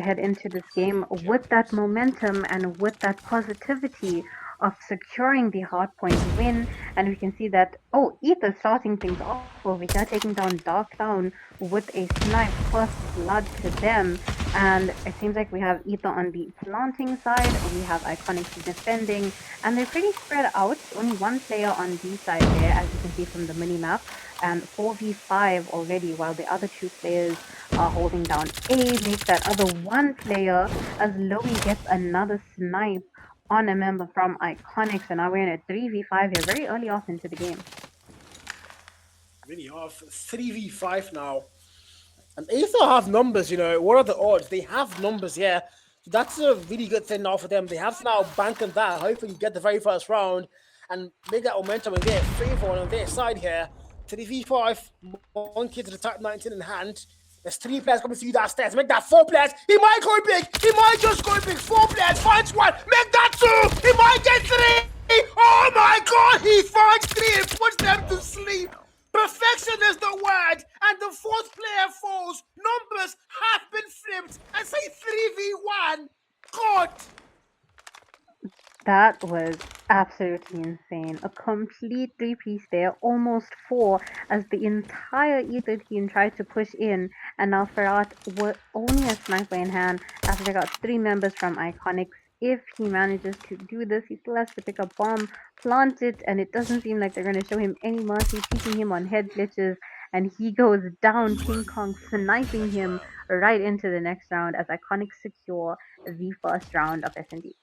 head into this game with that momentum and with that positivity of securing the hardpoint win. And we can see that, oh, Aether starting things off over here, taking down Dark Clown with a snipe, first blood to them. And it seems like we have Aether on the planting side, we have Iconics defending, and they're pretty spread out. Only one player on B side there, as you can see from the mini map, and 4v5 already, while the other two players are holding down A, make that other one player as Lowy gets another snipe on a member from Iconics, and now we're in a 3v5 here, very early off into the game. Really off 3v5 now. And Aether have numbers, you know. What are the odds? They have numbers, yeah. So that's a really good thing now for them. They have to now bank on that. Hopefully get the very first round and make that momentum and get a favor on their side here. 3v5, Monkey to the top 19 in hand. There's 3 players coming to you that stairs. Make that 4 players. He might go big. He might just go big. 4 players. Finds 1. Make that 2. He might get 3. Oh my god. He finds 3 and puts them to sleep. Perfection is the word, and the 4th player falls. Numbers have been flipped. I say 3v1. God. That was absolutely insane. A complete 3-piece there, almost 4, as the entire Aether team tried to push in, and now Ferrat with only a sniper in hand after they got 3 members from Iconics. If he manages to do this, he still has to pick a bomb, plant it, and it doesn't seem like they're going to show him any mercy, keeping him on head glitches, and he goes down, King Kong sniping him right into the next round as Iconics secure the first round of S&D.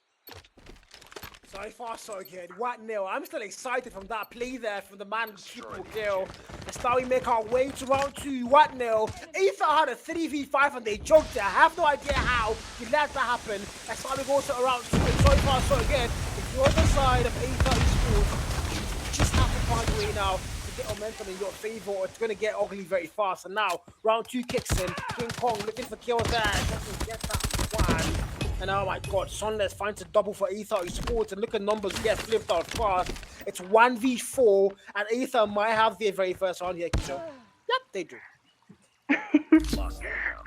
So far, so good. 1-0. I'm still excited from that play there from the man triple kill. That's now we make our way to round 2. 1-0. Aether had a 3v5 and they joked it. I have no idea how he let that happen. That's why we go to round 2. And so far, so good. If you're on the side of Aether Esports, you just have to find a way now to get momentum in your favor, or it's going to get ugly very fast. And now, round 2 kicks in. King Kong looking for kills there. Doesn't get that one. And oh my god, Sunless finds a double for Aether Esports, and look at numbers get flipped out fast. It's 1v4, and Aether might have their very first round here, Kisho. Yep, they do.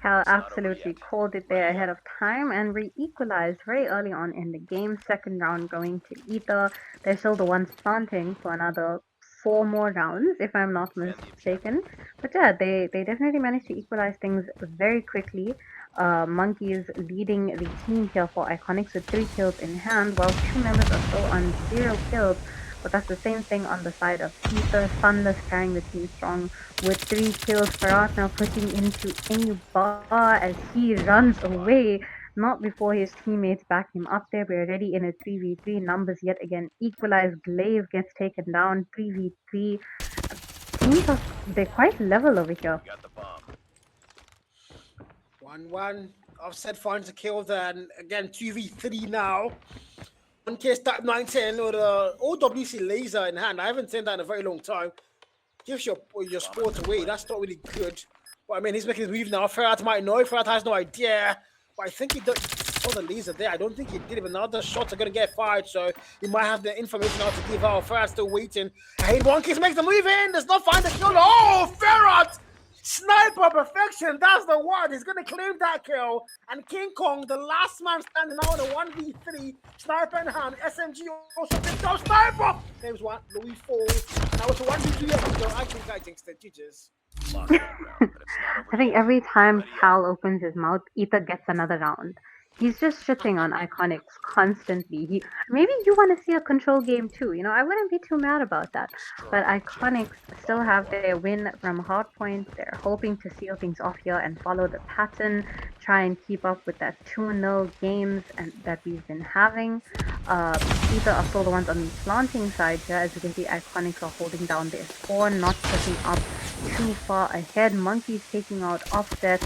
Cal absolutely called it there ahead of time, and we equalized very early on in the game. Second round going to Aether. They're still the ones planting for another 4 more rounds, if I'm not mistaken. But yeah, they definitely managed to equalize things very quickly. Monkeys leading the team here for Iconics with 3 kills in hand, while 2 members are still on 0 kills. But that's the same thing on the side of Aether. Sunless carrying the team strong with 3 kills. Farad now pushing into a bar as he runs away. Not before his teammates back him up there. We're already in a 3v3. Numbers yet again equalized. Glaive gets taken down. 3v3. Teams are, they're quite level over here. 1-1. Offset finds a kill there, and again 2v3 now. 1K start 19 with a OWC laser in hand. I haven't seen that in a very long time. Gives your sport away. That's not really good. But I mean, he's making his move now. Ferrat might know. Ferrat has no idea. But I think he saw the laser there. I don't think he did it. But now the shots are going to get fired. So he might have the information now to give out. Ferrat's still waiting. Hey, Wonkies makes the move in. Does not find the kill. Oh, Ferrat! Sniper perfection, that's the word. He's going to claim that kill. And King Kong, the last man standing out in a 1v3, sniper in hand. SMG also picked up sniper. There's one, Louis falls. Now it's a 1v3 episode. I think I jinxed it. GG's. I think every time Cal opens his mouth, Aether gets another round. He's just shitting on Iconics constantly. Maybe you want to see a control game too. You know, I wouldn't be too mad about that. But Iconics still have their win from Hardpoint. They're hoping to seal things off here and follow the pattern, try and keep up with that 2-0 games that we've been having. Aether are still the ones on the planting side here. As you can see, Iconics are holding down their spawn, not pushing up too far ahead. Monkeys taking out Offset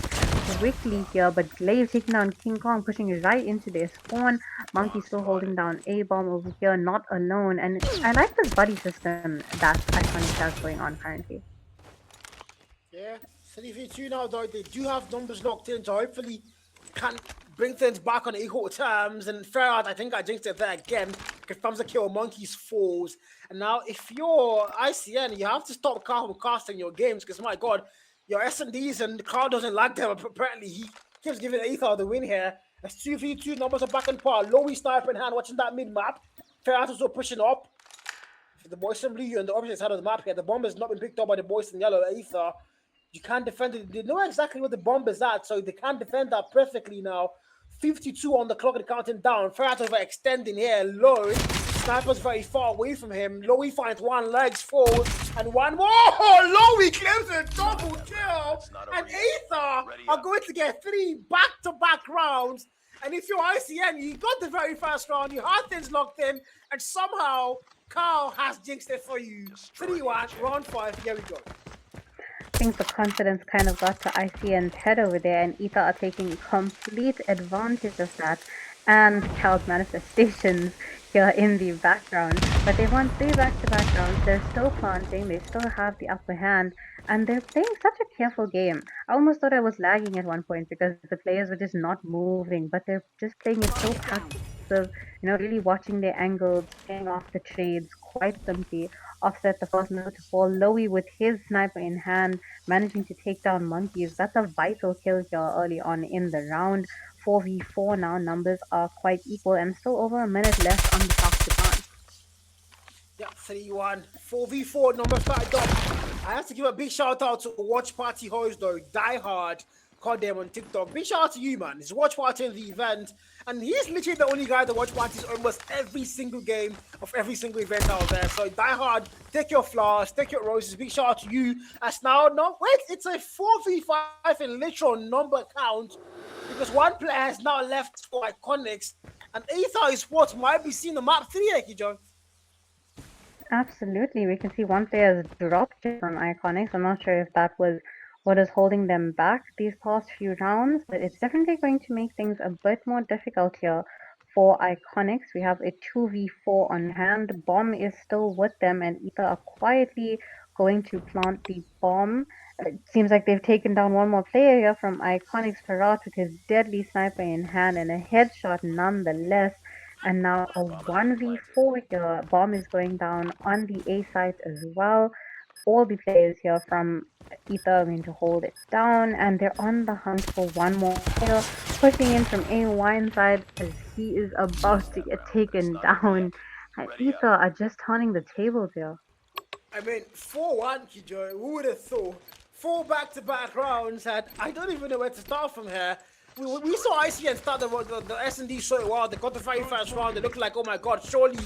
quickly here, but Glaive taking down King Kong, pushing right into their spawn. Monkey still holding down A-bomb over here, not alone. And I like this buddy system that Iconic has going on currently. Yeah, 3v2 now though. They do have numbers locked in, so hopefully can bring things back on equal terms. And Ferrat, I think I jinxed it there again. Confirms the kill. Monkeys falls. And now if you're ICN, you have to stop casting your games because my god, your S&Ds and Carl doesn't like them. Apparently Gives giving Aether the win here. As 2v2 numbers are back in par. Lowy sniper in hand, watching that mid map. Ferrat also pushing up. For the boys from blue on the opposite side of the map here, the bomb has not been picked up by the boys in yellow. Aether, you can't defend it. They know exactly where the bomb is at, so they can't defend that perfectly now. 52 on the clock and counting down. Ferrat over extending here. Low. Sniper's very far away from him. Lowy finds one, legs fall, and one more. Lowy claims a double kill. And Aether are going to get 3 back-to-back rounds. And if you're ICN, you got the very first round, you had things locked in, and somehow Carl has jinxed it for you. 3-1, round 5, here we go. I think the confidence kind of got to ICN's head over there, and Aether are taking complete advantage of that, and Cal's manifestations here in the background. But they won 3 back-to-back rounds. They're still planting, they still have the upper hand, and they're playing such a careful game. I almost thought I was lagging at one point because the players were just not moving, but they're just playing it so passive, really watching their angles, playing off the trades quite simply. Offset the first note to fall. Lowy with his sniper in hand, managing to take down Monkeys. That's a vital kill here early on in the round. 4v4 now, numbers are quite equal, and still over a minute left on the clock to pass. Yeah, 3-1. 4v4 number started up. I have to give a big shout out to Watch Party host though, Die Hard. CODM on TikTok. Big shout out to you, man. He's watch party in the event, and he's literally the only guy that watch parties almost every single game of every single event out there. So Die Hard, take your flowers, take your roses. Big shout out to you. As now, no, wait, it's a 4v5 in literal number count because one player has now left for Iconics, and Aether Esports might be seeing the map 3, Ekijo. Absolutely, we can see one player's dropped on Iconics. I'm not sure if that was what is holding them back these past few rounds, but it's definitely going to make things a bit more difficult here for Iconics. We have a 2v4 on hand. Bomb is still with them, and Aether are quietly going to plant the bomb. It seems like they've taken down one more player here from Iconics. Ferrat with his deadly sniper in hand and a headshot nonetheless. And now a 1v4 here. Bomb is going down on the A site as well. All the players here from Aether are going to hold it down, and they're on the hunt for one more player, pushing in from A wine side as he is about to get taken down. And Aether are just turning the tables here. I mean, 4-1, Kijo. Who would have thought? 4 back-to-back rounds, and I don't even know where to start from here. We saw ICN start the S&D so well. They got the very first round. They looked like, oh my god, surely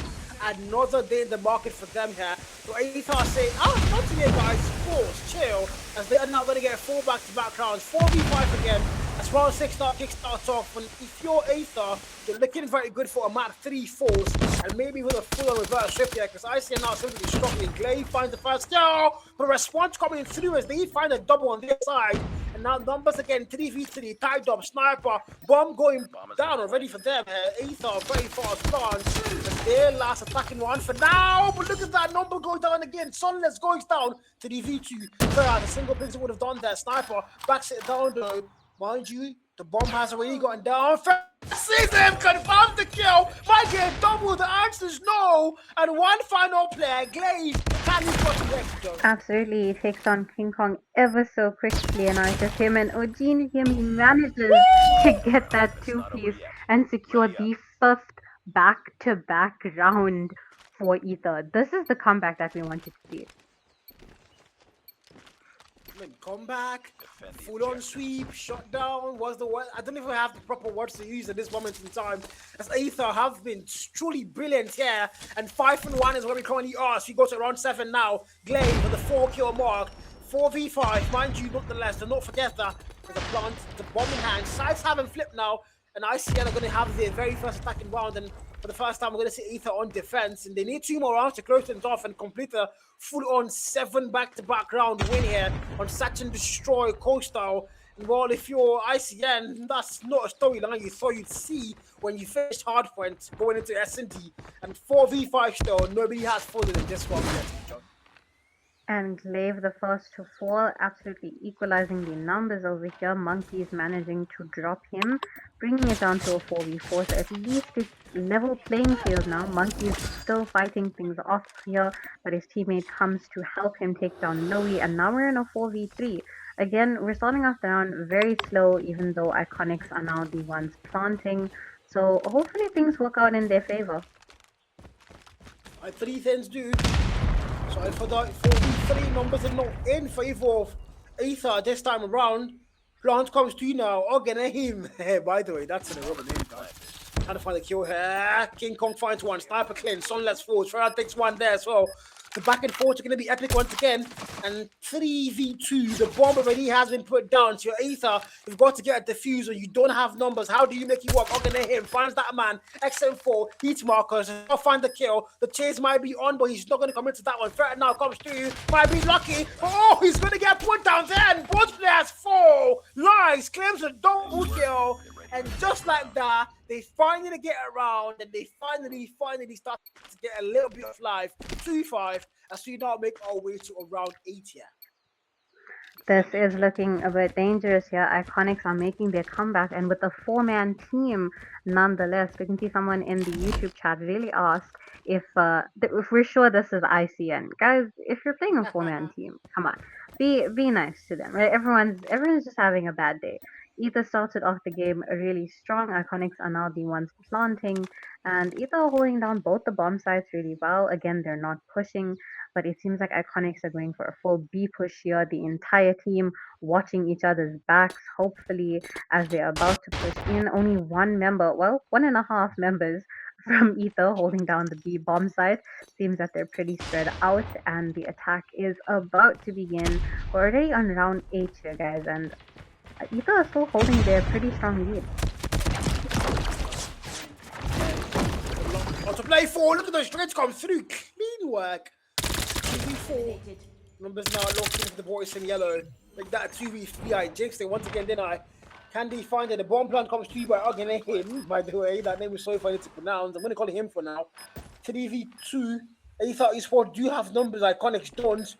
another day in the market for them here. So Aether saying, not today, guys. Pause, chill, as they are now going to get 4 back-to-back rounds. 4v5 again. As round 6 kickstarts off. And if you're Aether, you're looking very good for a map 3 falls, and maybe with a full reverse shift here, because ICN now seems to be struggling. Glaive finds the first kill, but response coming through as they find a double on their side. And now numbers again, 3v3, tied up, sniper, bomb going down already for them. Aether very fast gone. Their last attacking one for now, but look at that number going down again. Sunless goes down to the V2. Ferrat, a single pixel would have done that. Sniper backs it down though. Mind you, the bomb has already gotten down. Sees him, confirms the kill. Might get double. The answer is no. And one final player, Glaive. Can he put the next? Absolutely, he takes on King Kong ever so quickly, and it's just him and Ojin. He manages to get that 2-piece and secure the 5th back-to-back round for Aether. This is the comeback that we wanted to see. Comeback, full-on sweep, shut down, was the word. I don't even have the proper words to use at this moment in time, as Aether have been truly brilliant here, and 5-1 is where we currently are. So we go to round 7 now. Glaive with the 4-kill mark, 4v5, mind you, nonetheless. Do not forget that with the plant, the bomb in hand. Sides haven't flipped now, and ICN are going to have their very first attacking round, and for the first time, we're going to see Aether on defense, and they need 2 more rounds to close things off and complete a full-on 7 back-to-back round win here on Satch and Destroy Coastal. And well, if you're ICN, that's not a storyline you thought you'd see when you finished Hardpoint going into S&D. And 4v5 still, nobody has folded in this one yet, John. And Glaive the first to fall, absolutely equalizing the numbers over here. Monkeys managing to drop him, bringing it down to a 4v4. So at least it's level playing field now. Monkeys still fighting things off here, but his teammate comes to help him take down Lowy, and now we're in a 4v3. Again, we're starting off the round very slow, even though Iconics are now the ones planting. So hopefully things work out in their favor. Three things do. So for the 4v3 numbers are not in favor of Aether this time around. Plant comes to you now. Him. By the way, that's an irrelevant name, guys. Trying to find the kill here. King Kong finds one. Sniper clean. Sunless forward. Treyarch takes one there as well. The back and forth are going to be epic once again. And 3v2, the bomb already has been put down. So Aether, you've got to get a diffuser. You don't have numbers. How do you make it work? Him finds that man. XM4, heat markers. I'll find the kill. The chase might be on, but he's not going to commit to that one. Threat now comes through. Might be lucky. Oh, he's going to get put down there. And both players fall. Lies claims a double kill. And just like that, they finally get around and they finally start to get a little bit of life. 2-5 as we now make our way to around 8 here. This is looking a bit dangerous here. Iconics are making their comeback, and with a 4-man team, nonetheless. We can see someone in the YouTube chat really asked if we're sure this is ICN. Guys, if you're playing a 4-man team, come on, be nice to them, right? Everyone's just having a bad day. Ether started off the game really strong. Iconics are now the ones planting, and Ether holding down both the bomb sites really well. Again, they're not pushing, but it seems like Iconics are going for a full B push here. The entire team watching each other's backs, hopefully, as they're about to push in. Only one member, well, 1.5 members from Ether holding down the B bomb site. Seems that they're pretty spread out, and the attack is about to begin. We're already on round 8 here, guys, and Ether is still holding their pretty strong lead. To play for, look at those straights come through. Clean work. 2v4. Numbers now locked into the voice in yellow. Like that 2v3, I jinxed it once again, didn't I? Candy find it. The bomb plan comes to you by him, by the way. That name is so funny to pronounce. I'm going to call him for now. 3v2. Aether Esports do have numbers, Iconics don't.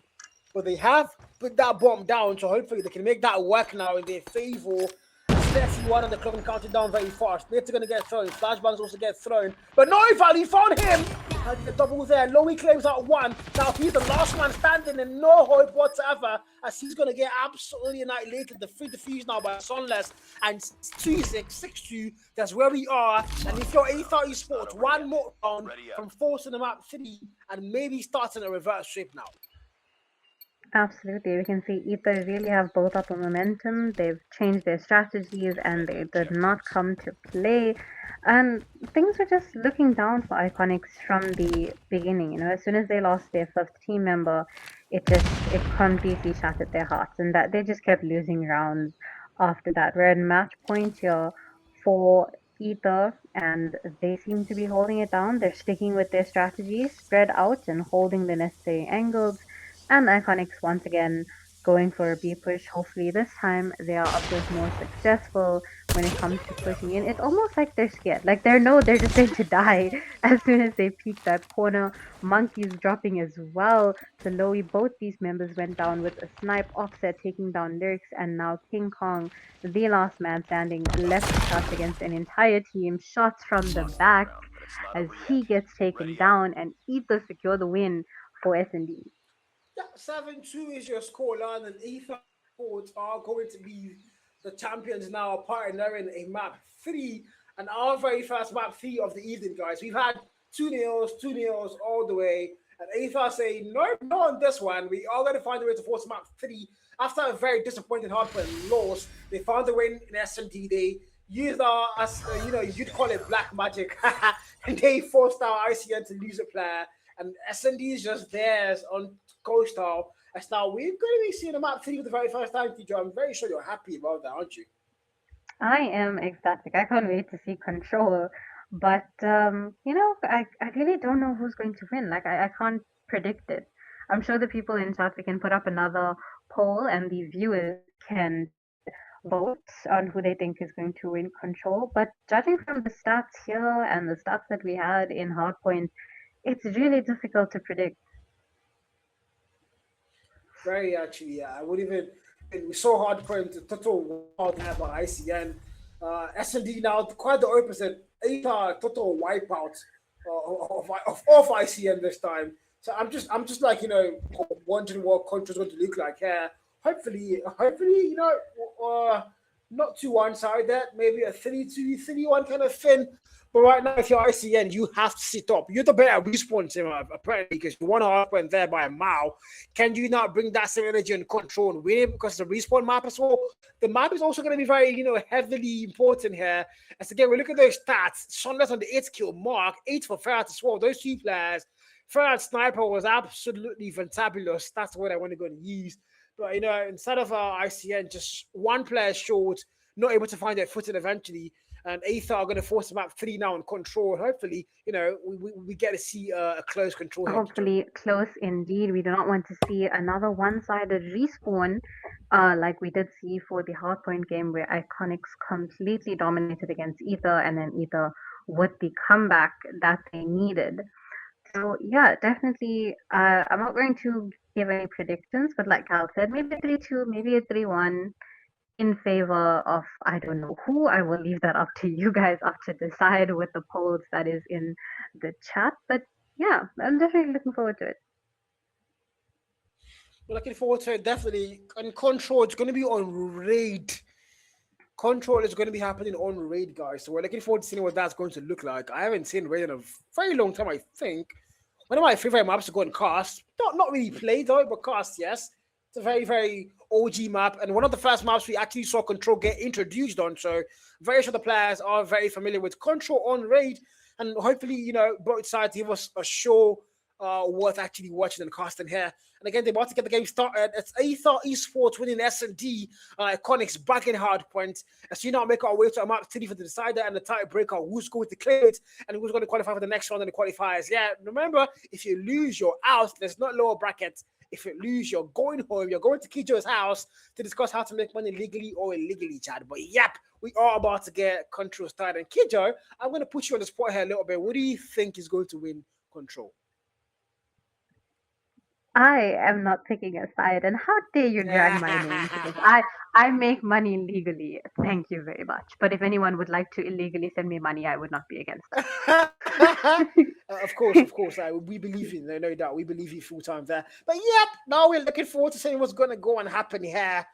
But they have put that bomb down, so hopefully they can make that work now in their favor. 31 on the clock and counting down very fast. They're going to get thrown. Flashbangs also get thrown. But no, he found him. And the double there. Lowy claims out one. Now he's the last man standing and no hope whatsoever as he's going to get absolutely annihilated. The free defuse now by Sunless. And 2-6, 6-2. That's where we are. And if you're Aether Esports, one more round from forcing them up 3 and maybe starting a reverse sweep now. Absolutely. We can see Ether really have built up a momentum. They've changed their strategies and they did not come to play. And things were just looking down for Iconics from the beginning. You know, as soon as they lost their 5th team member, it completely shattered their hearts, and that they just kept losing rounds after that. We're at match point here for Ether, and they seem to be holding it down. They're sticking with their strategies, spread out and holding the necessary angles. And Iconics once again going for a B push. Hopefully this time they are a bit more successful when it comes to pushing in. It's almost like they're scared. Like they're just going to die as soon as they peek that corner. Monkey's dropping as well to Lowy. Both these members went down with a snipe. Offset taking down Lyrics, and now King Kong, the last man standing, left to touch against an entire team. Shots from the back as he gets taken down, and Ether secure the win for S&D. Yeah, 7-2 is your scoreline, and Aether Sports are going to be the champions now, partnering a map 3, and our very first map 3 of the evening, guys. We've had 2-0 all the way, and Aether say, no, on this one. We are going to find a way to force map 3. After a very disappointing hardware loss, they found a win in S&D. They used our, as you'd call it black magic, and they forced our ICN to lose a player. And S&D is just theirs on Coastal. As now we're going to be seeing the map 3 for the very first time, teacher. I'm very sure you're happy about that, aren't you? I am ecstatic. I can't wait to see Control. But, I really don't know who's going to win. Like, I can't predict it. I'm sure the people in chat, we can put up another poll and the viewers can vote on who they think is going to win Control. But judging from the stats here and the stats that we had in Hardpoint, it's really difficult to predict. Very actually, yeah. I would even. We saw Hardpoint total wipeout by ICN. S&D now quite the opposite. Aether total wipeout of ICN this time. So I'm just like wondering what Contro's going to look like here. hopefully, not too one-sided. Maybe a 3-2, 3-1 kind of thing. But right now, if you're ICN, you have to sit up. You're the better respawn team, apparently, because you won a hard point there by a mile. Can you not bring that same energy and control and win? Because the respawn map as well. The map is also going to be very, heavily important here. As again, we look at those stats. Shonda's on the 8 kill mark, 8 for Ferrat as well. Those two players. Ferrat's sniper was absolutely fantabulous. That's what I want to go and use. But instead of ICN just one player short, not able to find their footing eventually, and Aether are going to force the map 3 now and control. Hopefully, we get to see a close control here. Hopefully, close indeed. We do not want to see another one-sided respawn, like we did see for the hardpoint game where Iconics completely dominated against Aether, and then Aether with the comeback that they needed. So yeah, definitely. I'm not going to give any predictions, but like Cal said, maybe a 3-2, maybe a 3-1 in favor of I don't know who. I will leave that up to you guys up to decide with the polls that is in the chat. But yeah, I'm definitely looking forward to it. We're looking forward to it, definitely. And Control, it's going to be on Raid. Control is going to be happening on Raid, guys. So we're looking forward to seeing what that's going to look like. I haven't seen Raid in a very long time, I think. One of my favorite maps to go and cast. Not really played though, but cast, yes. It's a very, very OG map, and one of the first maps we actually saw Control get introduced on. So very sure the players are very familiar with Control on Raid, and hopefully, both sides give us a show worth actually watching and casting here. And again, they're about to get the game started. It's Aether Esports winning S&D. Iconics back in hard point. As we now make our way to a map 3 for the decider and the tiebreaker. Who's going to clear it and who's going to qualify for the next round in the qualifiers. Yeah, remember, if you lose, you're out. There's not lower bracket. If you lose, you're going home. You're going to Kijo's house to discuss how to make money legally or illegally, Chad. But yep, we are about to get Control started. And Kijo, I'm going to put you on the spot here a little bit. What do you think is going to win Control? I am not picking a side, and how dare you drag my name into this? I make money legally. Thank you very much. But if anyone would like to illegally send me money, I would not be against that. Of course. We believe you. No doubt. We believe you full time there. But yep, now we're looking forward to seeing what's going to go and happen here.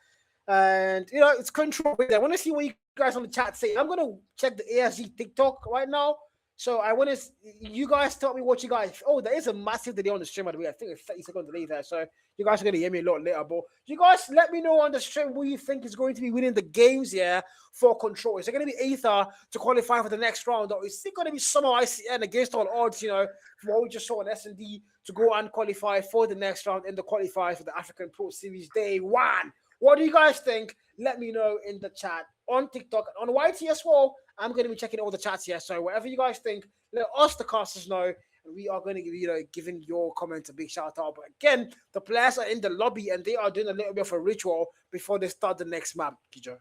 And, it's Control. I want to see what you guys on the chat say. I'm going to check the ASG TikTok right now. So I want to, you guys tell me what you guys, there is a massive delay on the stream, by the way. I think it's 30-second delay there. So you guys are going to hear me a lot later. But you guys let me know on the stream who you think is going to be winning the games here for Control. Is it going to be Aether to qualify for the next round? Or is it going to be some ICN against all odds, for what we just saw on S&D to go and qualify for the next round in the qualifiers for the African Pro Series Day 1? What do you guys think? Let me know in the chat on TikTok, on YT as well. I'm going to be checking all the chats here. So whatever you guys think, let us, the casters, know. And we are going to give giving your comments a big shout out. But again, the players are in the lobby and they are doing a little bit of a ritual before they start the next map, Kijo.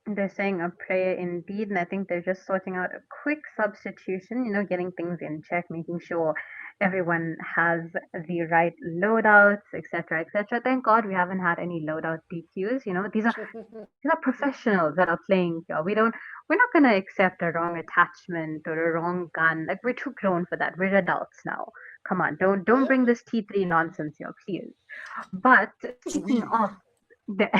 They're saying a prayer indeed, and I think they're just sorting out a quick substitution, getting things in check, making sure everyone has the right loadouts, etc., etc. Thank God we haven't had any loadout DQs. These are professionals that are playing here. We're not gonna accept a wrong attachment or a wrong gun. Like, we're too grown for that. We're adults now. Come on, don't bring this T3 nonsense here, please. But speaking of the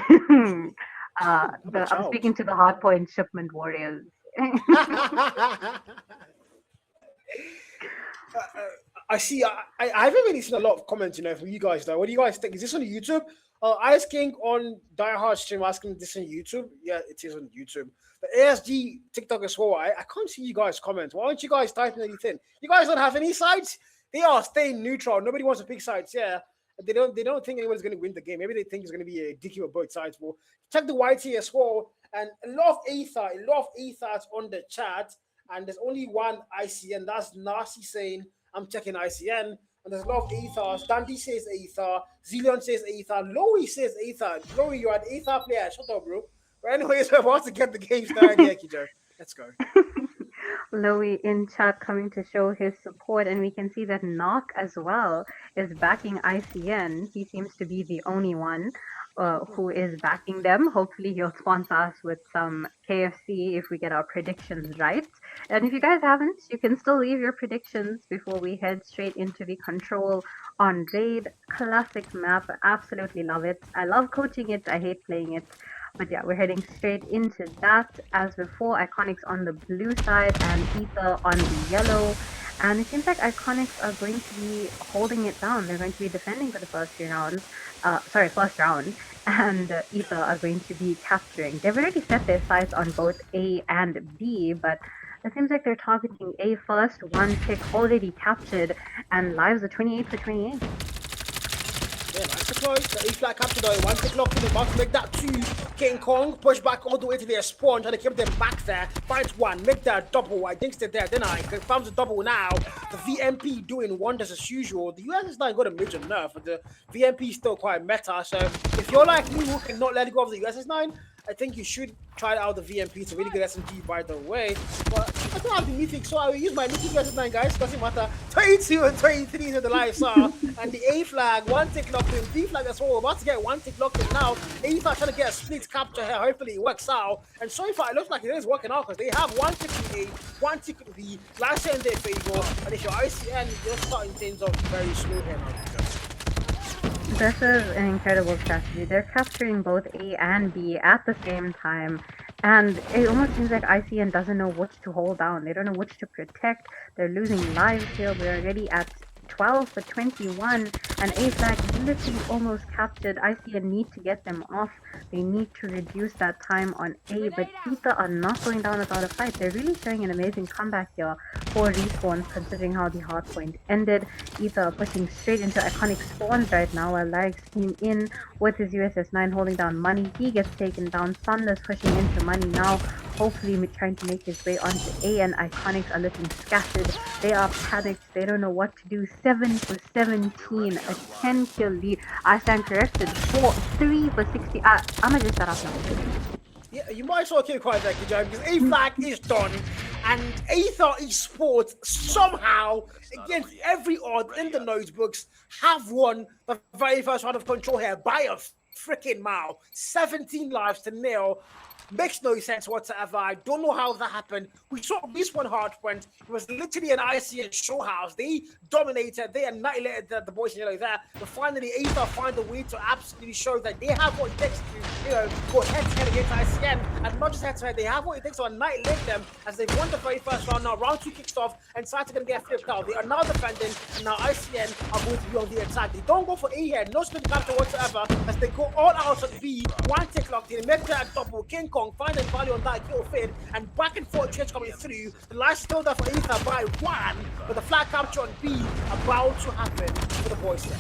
I'm speaking to the hardpoint shipment warriors. I see. I haven't really seen a lot of comments, from you guys though. What do you guys think? Is this on YouTube? Ice King on Die Hard stream asking this on YouTube. Yeah, it is on YouTube. But ASG TikTok as well. I can't see you guys comment. Why aren't you guys typing anything? You guys don't have any sides. They are staying neutral. Nobody wants to pick sides. Yeah. They don't think anyone's going to win the game. Maybe they think it's going to be a DQ on both sides. Well, check the YT as well. And a lot of Aethers on the chat. And there's only one ICN. That's Nasi saying, I'm checking ICN. And there's a lot of Aethers. Dandy says Aether. Zillion says Aether. Lowy says Aether. Lowy, you're an Aether player. Shut up, bro. But anyways, we're about to get the game started here, Kijo. Let's go. Lowy in chat coming to show his support, and we can see that Knock as well is backing ICN. He seems to be the only one. who is backing them. Hopefully, he'll sponsor us with some KFC if we get our predictions right. And if you guys haven't, you can still leave your predictions before we head straight into the control on Raid. Classic map. Absolutely love it. I love coaching it. I hate playing it. But yeah, we're heading straight into that. As before, Iconics on the blue side and Ether on the yellow. And it seems like Iconics are going to be holding it down. They're going to be defending for the first few rounds. First round. And Ether are going to be capturing. They've already set their sights on both A and B, but it seems like they're targeting A first. One tick already captured, and lives are 28 for 28. Yeah, nice deploy. The A flag capture though. One tick locked in, about to make that two. King Kong push back all the way to their spawn, trying to keep them back there. Finds one, make that double. I think they're there, then I confirms the double now. The VMP doing wonders as usual. The US is not got a major nerf, but the VMP is still quite meta. So if you're like me who cannot let go of the USS9, I think you should try out the VMP. It's a really good SMG, by the way. But I don't have the mythic, so I will use my mythic USS9, guys. Doesn't matter. 22 and 23 to the live are. And the A flag, one tick locked in. B flag as well. We're about to get one tick locked in now. A flag trying to get a split capture here. Hopefully it works out. And so far, it looks like it is working out because they have one tick with A, one tick with B. Last in their favor. And if you're ICN, you're starting things off very slow here now. This is an incredible strategy. They're capturing both A and B at the same time, and it almost seems like ICN doesn't know which to hold down. They don't know which to protect. They're losing lives here. We're already at 12 for 21, and A flag is literally almost captured. ICN need to get them off. They need to reduce that time on A, but Ether are not going down without a fight. They're really showing an amazing comeback here for respawns, considering how the hardpoint ended. Ether pushing straight into iconic spawns right now, while Larry's team in with his USS9 holding down Money. He gets taken down. Thunder's pushing into Money now, hopefully trying to make his way onto A, and Iconics are looking scattered. They are panicked. They don't know what to do. 7 for 17, a 10 kill lead. I stand corrected. 3 for 60. I'm gonna just start off now. Yeah, you might as well keep quiet there, Joe, because A flag is done, and Aether Esports somehow, against every odd in the notebooks, have won the very first round of control here by a freaking mile. 17 lives to nil. Makes no sense whatsoever. I don't know how that happened. We saw this one hardpoint. It was literally an ICN show house. They dominated. They annihilated the boys in yellow there. But finally, Aether find a way to absolutely show that they have what it takes to, go head-to-head against ICN. And not just head-to-head, they have what it takes to annihilate them as they've won the very first round. Now, round 2 kicks off, and Santa going to get flipped out. They are now defending, and now ICN are going to be on the attack. They don't go for A here. No split capture whatsoever as they go all out on B. One tick locked in. Make that double. King Kong finding value on that kill fade, and back and forth trades coming through. The last still there for Aether by 1, but the flag capture on B about to happen for the boys there.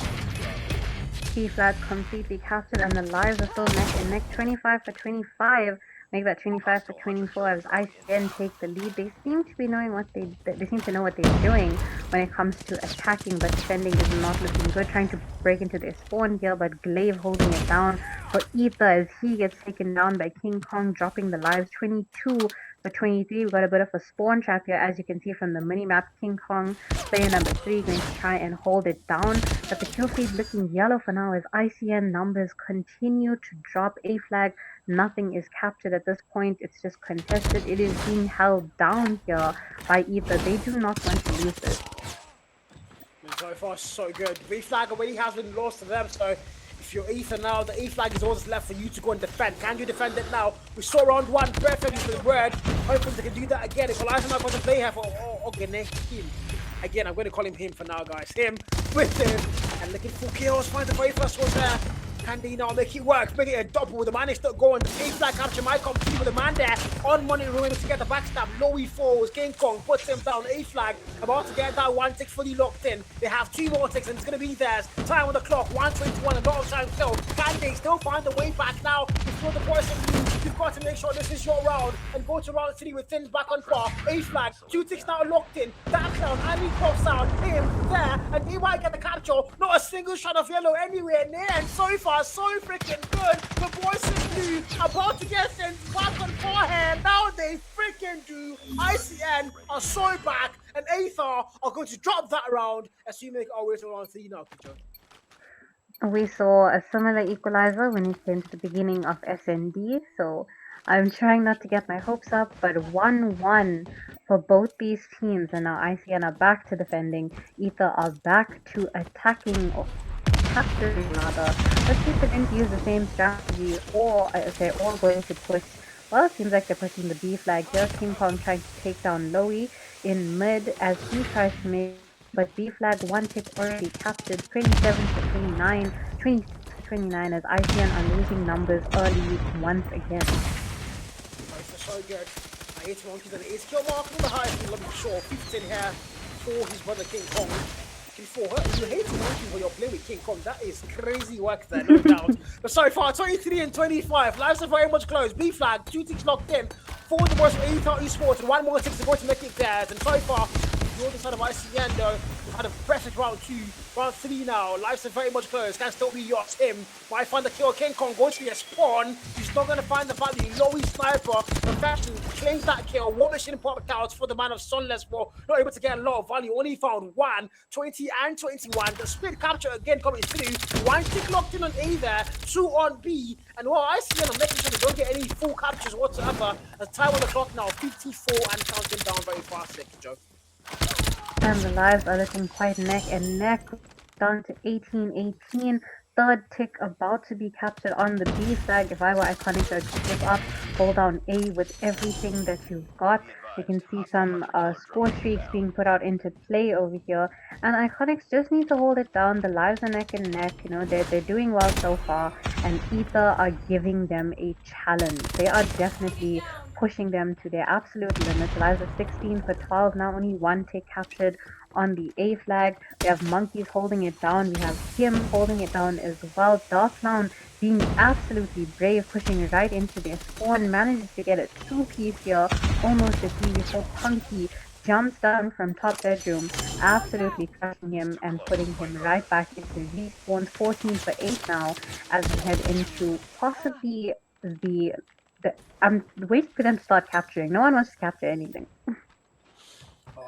B flag completely captured, and the lives are still neck and neck. 25 for 25. Make that 25 for 24 as ICN take the lead. They seem to be knowing what they seem to know what they're doing when it comes to attacking, but defending is not looking good. Trying to break into their spawn here, but Glaive holding it down for Ether as he gets taken down by King Kong, dropping the lives. 22 for 23. We've got a bit of a spawn trap here, as you can see from the minimap. King Kong, player number 3, going to try and hold it down, but the kill feed looking yellow for now as ICN numbers continue to drop. A flag, nothing is captured at this point. It's just contested. It is being held down here by Ether. They do not want to lose this. So far, so good. B flag already has been lost to them, so if you're Ether now, the A flag is all that's left for you to go and defend. Can you defend it now? We saw round 1 perfectly for the word. Hopefully they can do that again. Equalizer now going to play here for him. Again, I'm going to call him for now, guys. Him with him. And looking for kills. Find the very first one there. Can they now make it work? Make it a double. The man is still going. The A flag capture might come through with the man there. On Money, ruin to get the backstab. Lowy falls. King Kong puts him down. A flag about to get that 1 tick fully locked in. They have 2 more ticks and it's going to be theirs. Time on the clock. 1:21. A lot of time still. Can they still find the way back now? Before the boys in blue, you've got to make sure this is your round and go to round 3 with things back on par. A flag. 2 ticks now locked in. That clown. And he pops out. Him there. And they might get the capture. Not a single shot of yellow anywhere near. And so far, so freaking good. The boys in blue about to get things back on forehand. Now they freaking do. ICN are so back, and Aether are going to drop that round as we make our way to round 3 now, Joe. We saw a similar equalizer when it came to the beginning of SND, so I'm trying not to get my hopes up, but 1-1 for both these teams, and now ICN are back to defending, Ether are back to attacking or capturing rather. Let's see if they're going to use the same strategy or if they're all going to push. Well, it seems like they're pushing the B flag here. King Kong trying to take down Lowy in mid as he tries to make, but B flag one tick already captured, 27 to 29, 26 to 29 as ICN are losing numbers early once again. So good. I hit monkeys and it's kill mark on the highest level sure. 15 here for his brother King Kong. For her, you hate monkeys when you're playing with King Kong. That is crazy work there, no doubt. But so far, 23 and 25. Lives are very much close. B flag, 2 ticks locked in. 4 the boys from Aether Esports and 1 more tick to go to make it theirs. And so far, the other side of ICN though, we've had a perfect round 2, round 3 now. Lives are very much close. Can still be yours. Him might find the kill. King Kong goes to your spawn. He's not going to find the value. Lowy sniper, Profession claims that kill. One mission popped out for the man of Sunless War. Not able to get a lot of value. Only found 1, 20 and 21. The split capture again coming through. 1 tick locked in on A there, 2 on B. And while ICN are making sure they don't get any full captures whatsoever. The time on the clock now, 54 and counting down very fast, Joe. And the lives are looking quite neck and neck, down to 18-18. Third tick about to be captured on the B flag. If I were Iconic, I'd flip up, hold down A with everything that you've got. You can see some score streaks being put out into play over here. And Iconics just need to hold it down. The lives are neck and neck. You know, they're doing well so far. And Aether are giving them a challenge. They are definitely pushing them to their absolute limits. Lives are 16 for 12. Now only 1 tick captured on the A flag. We have Monkeys holding it down. We have him holding it down as well. Dark Clown being absolutely brave, pushing right into their spawn. Manages to get a 2-piece here. Almost a 3. Punky jumps down from top bedroom, absolutely crushing him and putting him right back into respawn. 14 for 8 now as we head into possibly I'm waiting for them to start capturing. No one wants to capture anything.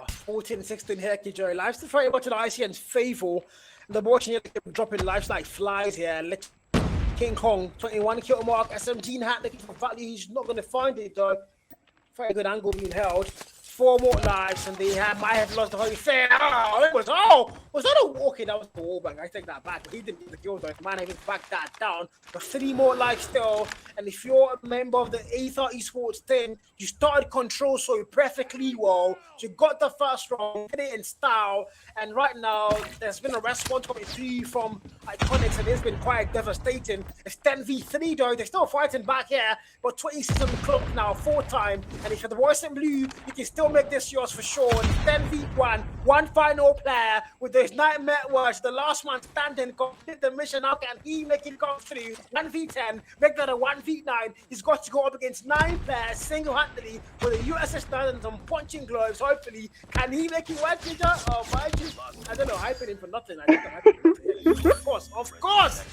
14 16 here, Joey. Lives to very much in ICN's favor. The watching it dropping lives like flies here. Let King Kong 21 kill mark. SMG hat looking for value. He's not going to find it though. Very good angle being held. 4 more lives, and they might have lost the whole thing. Was that a walk-in? That was a wallbang. I take that back. He didn't get the kill though. Man, I even back that down. But 3 more lives still. And if you're a member of the Aether Esports team, you started control so perfectly well. You got the first round, did it in style. And right now, there's been a response coming through from Iconics, and it's been quite devastating. It's 10v3 though. They're still fighting back here, but 26 on the clock now, 4 time. And if you're the boys in blue, you can still make this yours for sure. And 10v1, 1 final player with those nightmare words. The last man standing complete the mission. How can he make it come through? 1v10, make that a 1v9. He's got to go up against 9 players single-handedly with a USS 9 and some punching gloves. Hopefully, can he make it work, Ginger? Oh, my God. I don't know, hyping him for nothing. Of course.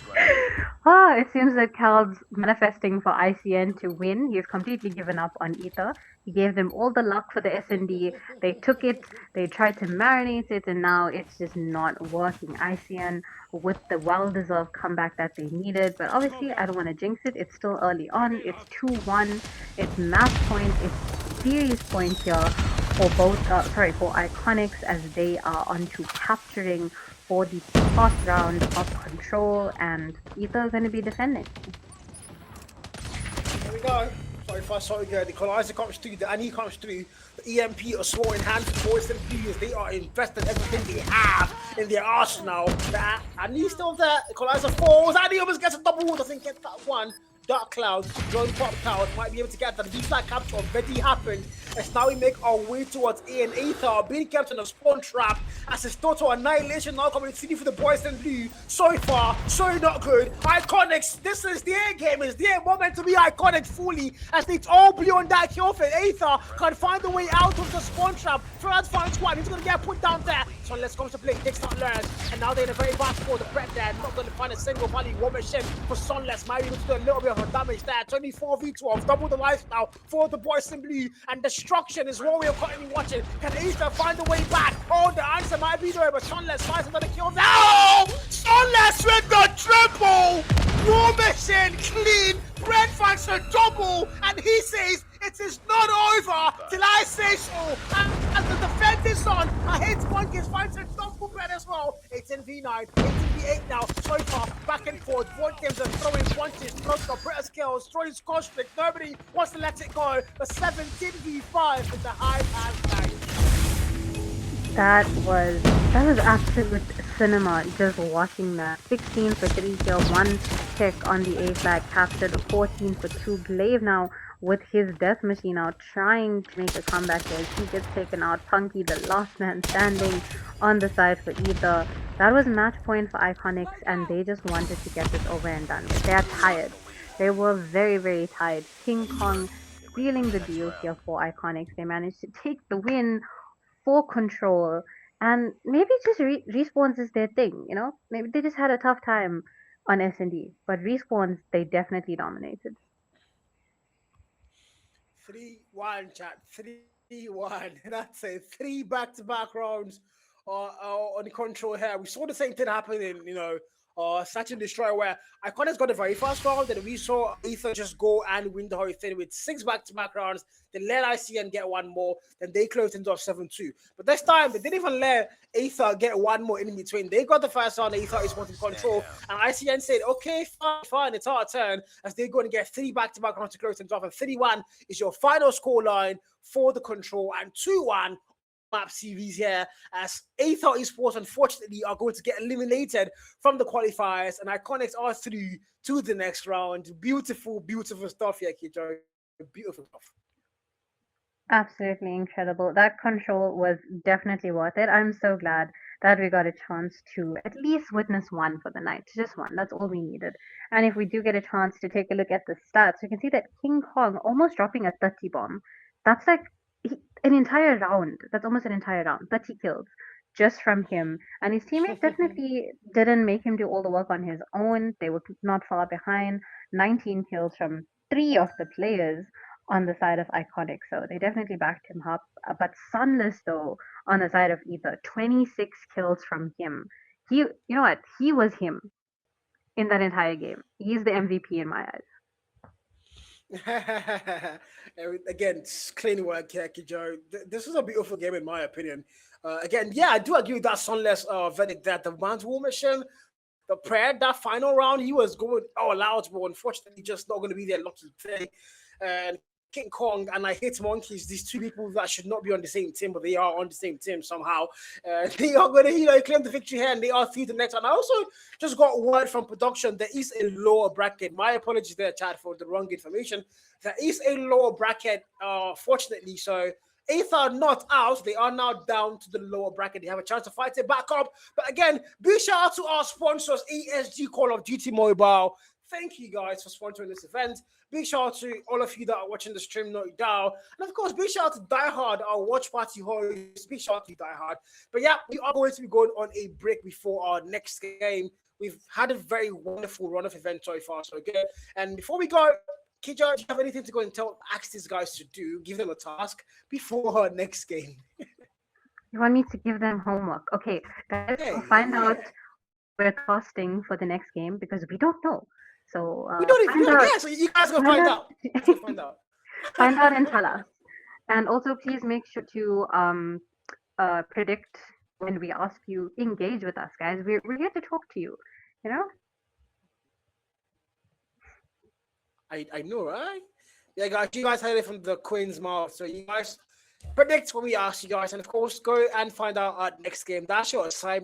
It seems that Cal's manifesting for ICN to win. He's completely given up on Aether. He gave them all the luck for the SND. They took it, they tried to marinate it, and now it's just not working. ICN with the well-deserved comeback that they needed. But obviously, I don't want to jinx it. It's still early on. It's 2-1. It's match point. It's series point here for both, for Iconics as they are onto capturing for the first round of control, and Aether is going to be defending. Here we go. Sorry, good. The Equalizer comes through, the Annie comes through, the EMP are swore in hand for boys and players. They are invested everything they have in their arsenal. The Annie still there. Equalizer falls. Annie almost gets a double. Doesn't get that one. Dark Cloud, drone pop cloud might be able to get that. The flag capture already happened. As now we make our way towards A and Aether, being kept in a spawn trap. As it's total annihilation now coming through for the boys in blue. So far, so not good. Iconics, this is the A game. It's the moment to be Iconics fully. As it's all blue on that kill for Aether. Can find a way out of the spawn trap. First finds one. He's going to get put down there. Sunless comes to play, takes not learns, and now they're in a very bad spot. The Brett there, not going to find a single value war machine for Sunless. Might be able to do a little bit of damage there. 24v12, double the life now for the boys in blue, and destruction is what we are currently watching. Can Aether find a way back? Oh, the answer might be there, but Sunless finds another kill now. Sunless with the triple. War machine clean. Brett finds a double, and he says it is not over till I say so. And the defense is on. I hate one kiss finds a double Brett as well. 18v9, 18v8 now. So far, back and forth. One teams are throwing punches. Plus the Brett kills, throwing score streak. Nobody wants to let it go. But 17v5 with the high pass line. That was absolute cinema just watching that. 16 for 3 kill, 1 kick on the A flag, captured 14 for 2. Glaive now with his death machine out, trying to make a comeback here. He gets taken out. Punky, the last man standing on the side for Aether. That was match point for Iconics, and they just wanted to get this over and done with. They are tired. They were very, very tired. King Kong sealing the deal here for Iconics. They managed to take the win for Control, and maybe just Respawns is their thing, you know? Maybe they just had a tough time on S&D, but Respawns, they definitely dominated. 3-1, chat. 3-1. That's it. 3 back-to-back rounds on the Control here. We saw the same thing happen in, Search and Destroy, where Iconics got the very first round, and we saw Aether just go and win the whole thing with 6 back-to-back rounds. Then let ICN get one more. Then they closed into 7-2. But this time, they didn't even let Aether get one more in between. They got the first round. Aether is wanting control. And ICN said, okay, fine, it's our turn. As they're going to get 3 back-to-back rounds to close into off. And 3-1 is your final scoreline for the Control. And 2-1 map series here, as Aether Esports unfortunately are going to get eliminated from the qualifiers, and Iconics are through to the next round. Beautiful, beautiful stuff here, Kijo. Beautiful stuff. Absolutely incredible. That Control was definitely worth it. I'm so glad that we got a chance to at least witness one for the night. Just one. That's all we needed. And if we do get a chance to take a look at the stats, we can see that King Kong almost dropping a 30 bomb. That's like an entire round. That's almost an entire round. 30 kills just from him. And his teammates definitely didn't make him do all the work on his own. They were not far behind. 19 kills from 3 of the players on the side of Iconic. So they definitely backed him up. But Sunless, though, on the side of Aether, 26 kills from him. You know what? He was him in that entire game. He's the MVP in my eyes. Again, clean work here, Kijo. This was a beautiful game in my opinion. Again, yeah, I do agree with that Sunless verdict that the man's war mission, the prayer, that final round, he was going all out, but unfortunately just not going to be their lucky thing. And King Kong and I hate monkeys, these two people that should not be on the same team, but they are on the same team somehow. They are going to claim the victory here, and they are through the next one. I also just got word from production there is a lower bracket. My apologies there, Chad, for the wrong information. There is a lower bracket, fortunately. So Aether not out. They are now down to the lower bracket. They have a chance to fight it back up. But again, big shout out to our sponsors, ESG Call of Duty Mobile. Thank you guys for sponsoring this event. Big shout out to all of you that are watching the stream, no doubt. And of course, big shout out to Die Hard, our watch party host. Big shout out to Die Hard. But yeah, we are going to be going on a break before our next game. We've had a very wonderful run of events so far, so good. And before we go, Kijo, do you have anything to go and ask these guys to do? Give them a task before our next game. You want me to give them homework? Okay, guys, we'll find out we're casting for the next game because we don't know. So we don't even know. Yeah, so you guys go find out. Find out and tell us. And also, please make sure to predict when we ask you. Engage with us, guys. We're here to talk to you. You know. I know, right? Yeah, guys, you guys heard it from the Queen's mouth. So you guys predict what we ask you guys, and of course, go and find out our next game. That's your assignment.